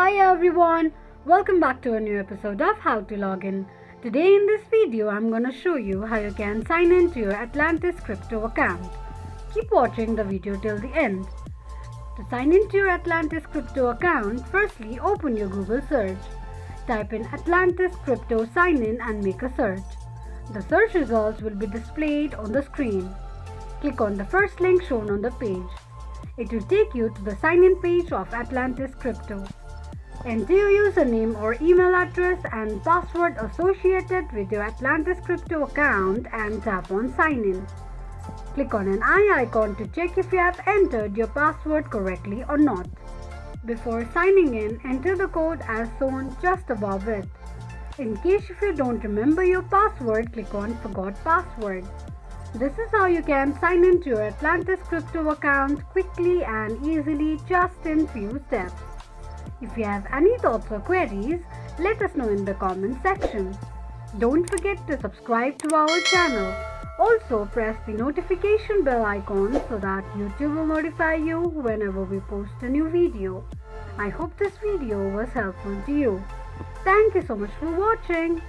Hi everyone, welcome back to a new episode of How to Login. Today in this video I'm going to show you how you can sign in to your Atlantis crypto account. Keep watching the video till the end. To sign into your Atlantis crypto account, firstly open your Google search. Type in Atlantis crypto sign in and make a search. The search results will be displayed on the screen. Click on the first link shown on the page. It will take you to the sign-in page of Atlantis Crypto. Enter your username or email address and password associated with your Atlantis Crypto account and tap on Sign In. Click on an eye icon to check if you have entered your password correctly or not. Before signing in, enter the code as shown just above it. In case if you don't remember your password, click on Forgot Password. This is how you can sign into your Atlantis crypto account quickly and easily just in few steps. If you have any thoughts or queries, let us know in the comment section. Don't forget to subscribe to our channel. Also press the notification bell icon so that YouTube will notify you whenever we post a new video. I hope this video was helpful to you. Thank you so much for watching.